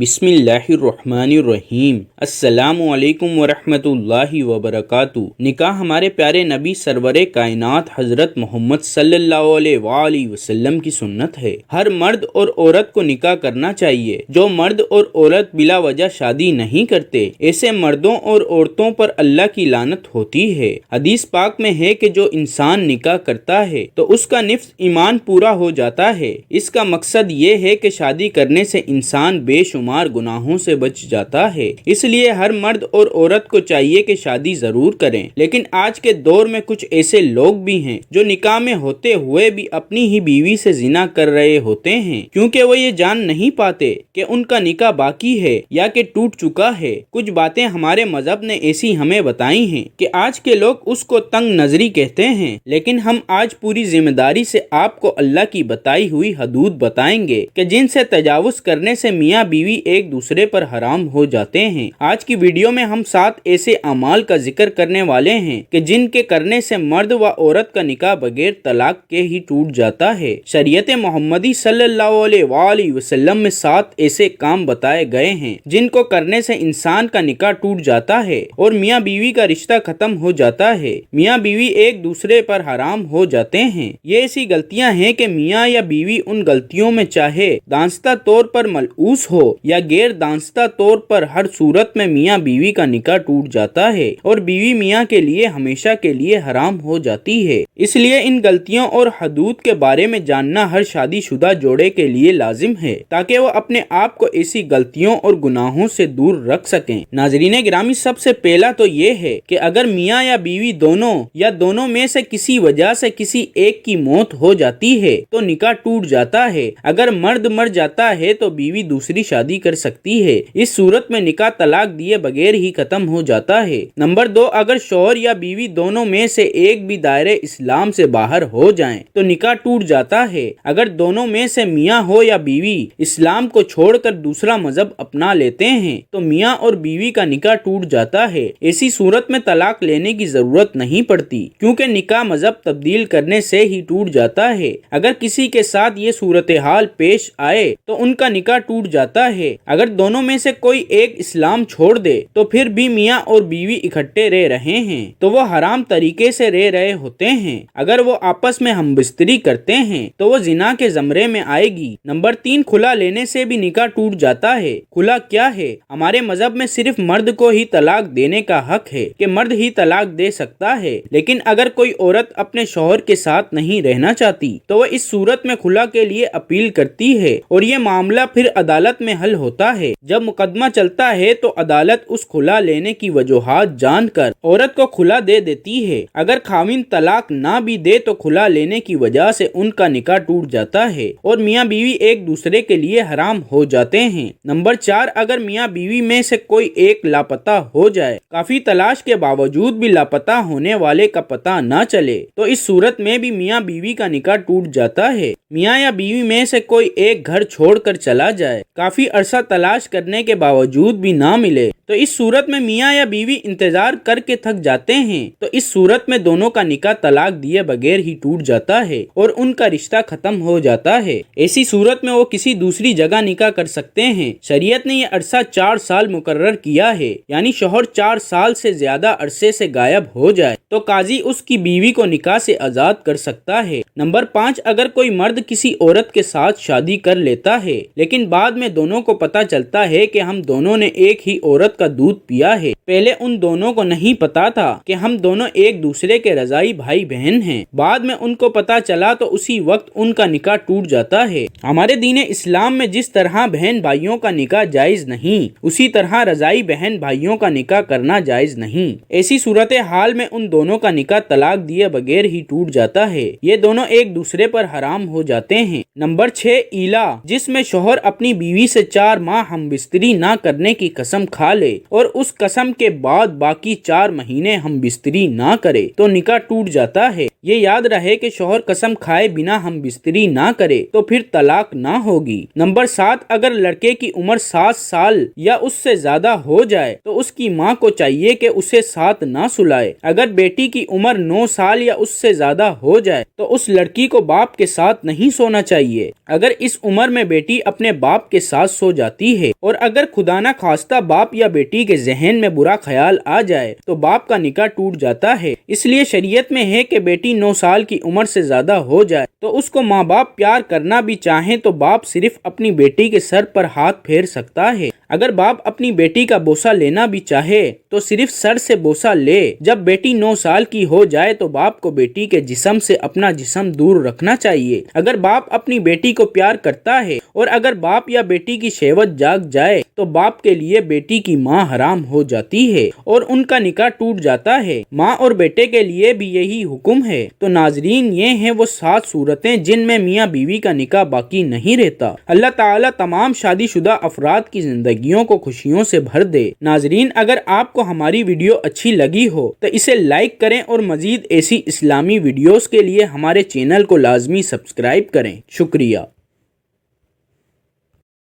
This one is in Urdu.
بسم اللہ الرحمن الرحیم۔ السلام علیکم ورحمۃ اللہ وبرکاتہ۔ نکاح ہمارے پیارے نبی سرور کائنات حضرت محمد صلی اللہ علیہ وآلہ وسلم کی سنت ہے۔ ہر مرد اور عورت کو نکاح کرنا چاہیے۔ جو مرد اور عورت بلا وجہ شادی نہیں کرتے، ایسے مردوں اور عورتوں پر اللہ کی لعنت ہوتی ہے۔ حدیث پاک میں ہے کہ جو انسان نکاح کرتا ہے تو اس کا نصف ایمان پورا ہو جاتا ہے۔ اس کا مقصد یہ ہے کہ شادی کرنے سے انسان بے شمار گناہوں سے بچ جاتا ہے۔ اس لیے ہر مرد اور عورت کو چاہیے کہ شادی ضرور کریں، لیکن آج کے دور میں کچھ ایسے لوگ بھی ہیں جو نکاح میں ہوتے ہوئے بھی اپنی ہی بیوی سے زنا کر رہے ہوتے ہیں، کیونکہ وہ یہ جان نہیں پاتے کہ ان کا نکاح باقی ہے یا کہ ٹوٹ چکا ہے۔ کچھ باتیں ہمارے مذہب نے ایسی ہمیں بتائی ہیں کہ آج کے لوگ اس کو تنگ نظری کہتے ہیں، لیکن ہم آج پوری ذمہ داری سے آپ کو اللہ کی بتائی ہوئی حدود بتائیں گے کہ جن سے تجاوز کرنے سے میاں بیوی ایک دوسرے پر حرام ہو جاتے ہیں۔ آج کی ویڈیو میں ہم 7 ایسے اعمال کا ذکر کرنے والے ہیں کہ جن کے کرنے سے مرد و عورت کا نکاح بغیر طلاق کے ہی ٹوٹ جاتا ہے۔ شریعت محمدی صلی اللہ علیہ وآلہ وسلم میں 7 ایسے کام بتائے گئے ہیں جن کو کرنے سے انسان کا نکاح ٹوٹ جاتا ہے اور میاں بیوی کا رشتہ ختم ہو جاتا ہے۔ میاں بیوی ایک دوسرے پر حرام ہو جاتے ہیں۔ یہ ایسی غلطیاں ہیں کہ میاں یا بیوی ان غلطیوں میں چاہے دانستہ طور پر ملعوس ہو یا غیر دانستہ طور پر، ہر صورت میں میاں بیوی کا نکاح ٹوٹ جاتا ہے اور بیوی میاں کے لیے ہمیشہ کے لیے حرام ہو جاتی ہے۔ اس لیے ان غلطیوں اور حدود کے بارے میں جاننا ہر شادی شدہ جوڑے کے لیے لازم ہے تاکہ وہ اپنے آپ کو ایسی غلطیوں اور گناہوں سے دور رکھ سکیں۔ ناظرین گرامی، سب سے پہلا تو یہ ہے کہ اگر میاں یا بیوی دونوں یا دونوں میں سے کسی وجہ سے کسی ایک کی موت ہو جاتی ہے تو نکاح ٹوٹ جاتا ہے۔ اگر مرد مر جاتا ہے تو بیوی دوسری شادی کر سکتی ہے۔ اس صورت میں نکاح طلاق دیے بغیر ہی ختم ہو جاتا ہے۔ نمبر 2، اگر شوہر یا بیوی دونوں میں سے ایک بھی دائرے اسلام سے باہر ہو جائیں تو نکاح ٹوٹ جاتا ہے۔ اگر دونوں میں سے میاں ہو یا بیوی اسلام کو چھوڑ کر دوسرا مذہب اپنا لیتے ہیں تو میاں اور بیوی کا نکاح ٹوٹ جاتا ہے۔ ایسی صورت میں طلاق لینے کی ضرورت نہیں پڑتی، کیونکہ نکاح مذہب تبدیل کرنے سے ہی ٹوٹ جاتا ہے۔ اگر کسی کے ساتھ یہ صورتحال پیش آئے تو ان کا نکاح ٹوٹ جاتا ہے۔ اگر دونوں میں سے کوئی ایک اسلام چھوڑ دے تو پھر بھی میاں اور بیوی اکٹھے رہ رہے ہیں تو وہ حرام طریقے سے رہ رہے ہوتے ہیں۔ اگر وہ آپس میں ہم بستری کرتے ہیں تو وہ زنا کے زمرے میں آئے گی۔ نمبر 3، کھلا لینے سے بھی نکاح ٹوٹ جاتا ہے۔ کھلا کیا ہے؟ ہمارے مذہب میں صرف مرد کو ہی طلاق دینے کا حق ہے کہ مرد ہی طلاق دے سکتا ہے، لیکن اگر کوئی عورت اپنے شوہر کے ساتھ نہیں رہنا چاہتی تو وہ اس صورت میں کھلا کے لیے اپیل کرتی ہے اور یہ معاملہ پھر عدالت میں حل ہوتا ہے۔ جب مقدمہ چلتا ہے تو عدالت اس کھلا لینے کی وجوہات جان کر عورت کو کھلا دے دیتی ہے۔ اگر خاوند طلاق نہ بھی دے تو کھلا لینے کی وجہ سے ان کا نکاح ٹوٹ جاتا ہے اور میاں بیوی ایک دوسرے کے لیے حرام ہو جاتے ہیں۔ نمبر 4، اگر میاں بیوی میں سے کوئی ایک لاپتہ ہو جائے، کافی تلاش کے باوجود بھی لاپتہ ہونے والے کا پتہ نہ چلے تو اس صورت میں بھی میاں بیوی کا نکاح ٹوٹ جاتا ہے۔ میاں یا بیوی میں سے کوئی ایک گھر چھوڑ کر چلا جائے، کافی عرصہ تلاش کرنے کے باوجود بھی نہ ملے تو اس صورت میں میاں یا بیوی انتظار کر کے تھک جاتے ہیں تو اس صورت میں دونوں کا نکاح طلاق دیے بغیر ہی ٹوٹ جاتا ہے اور ان کا رشتہ ختم ہو جاتا ہے۔ ایسی صورت میں وہ کسی دوسری جگہ نکاح کر سکتے ہیں۔ شریعت نے یہ عرصہ 4 سال مقرر کیا ہے، یعنی شوہر 4 سال سے زیادہ عرصے سے غائب ہو جائے تو قاضی اس کی بیوی کو نکاح سے آزاد کر سکتا ہے۔ نمبر 5، اگر کوئی مرد کسی عورت کے ساتھ شادی کر لیتا ہے لیکن بعد میں دونوں کو پتہ چلتا ہے کہ ہم دونوں نے ایک ہی عورت کا دودھ پیا ہے، پہلے ان دونوں کو نہیں پتا تھا کہ ہم دونوں ایک دوسرے کے رضائی بھائی بہن ہیں، بعد میں ان کو پتا چلا تو اسی وقت ان کا نکاح ٹوٹ جاتا ہے۔ ہمارے دین اسلام میں جس طرح بہن بھائیوں کا نکاح جائز نہیں، اسی طرح رضائی بہن بھائیوں کا نکاح کرنا جائز نہیں۔ ایسی صورتحال میں ان دونوں کا نکاح طلاق دیے بغیر ہی ٹوٹ جاتا ہے۔ یہ دونوں ایک دوسرے پر حرام ہو جاتے ہیں۔ نمبر 6، ایلا، جس میں شوہر اپنی بیوی سے 4 ماہ ہم بستری نہ کرنے کی قسم کھا لے اور اس قسم کے بعد باقی 4 مہینے ہم بستری نہ کرے تو نکاح ٹوٹ جاتا ہے۔ یہ یاد رہے کہ شوہر قسم کھائے بنا ہم بستری نہ کرے تو پھر طلاق نہ ہوگی۔ نمبر 7، اگر لڑکے کی عمر 7 سال یا اس سے زیادہ ہو جائے تو اس کی ماں کو چاہیے کہ اسے ساتھ نہ سلائے۔ اگر بیٹی کی عمر 9 سال یا اس سے زیادہ ہو جائے تو اس لڑکی کو باپ کے ساتھ نہیں سونا چاہیے۔ اگر اس عمر میں بیٹی اپنے باپ کے ساتھ سو ہو جاتی ہے، اور اگر خدا نہ خواستہ باپ یا بیٹی کے ذہن میں برا خیال آ جائے تو باپ کا نکاح ٹوٹ جاتا ہے۔ اس لیے شریعت میں ہے کہ بیٹی 9 سال کی عمر سے زیادہ ہو جائے تو اس کو ماں باپ پیار کرنا بھی چاہیں تو باپ صرف اپنی بیٹی کے سر پر ہاتھ پھیر سکتا ہے۔ اگر باپ اپنی بیٹی کا بوسہ لینا بھی چاہے تو صرف سر سے بوسہ لے۔ جب بیٹی 9 سال کی ہو جائے تو باپ کو بیٹی کے جسم سے اپنا جسم دور رکھنا چاہیے۔ اگر باپ اپنی بیٹی کو پیار کرتا ہے اور اگر باپ یا بیٹی کی شہوت جاگ جائے تو باپ کے لیے بیٹی کی ماں حرام ہو جاتی ہے اور ان کا نکاح ٹوٹ جاتا ہے۔ ماں اور بیٹے کے لیے بھی یہی حکم ہے۔ تو ناظرین، یہ ہیں وہ 7 صورتیں جن میں میاں بیوی کا نکاح باقی نہیں رہتا۔ اللہ تعالیٰ تمام شادی شدہ افراد کی زندگیوں کو خوشیوں سے بھر دے۔ ناظرین، اگر آپ کو ہماری ویڈیو اچھی لگی ہو تو اسے لائک کریں اور مزید ایسی اسلامی ویڈیوز کے لیے ہمارے چینل کو لازمی سبسکرائب کریں۔ شکریہ۔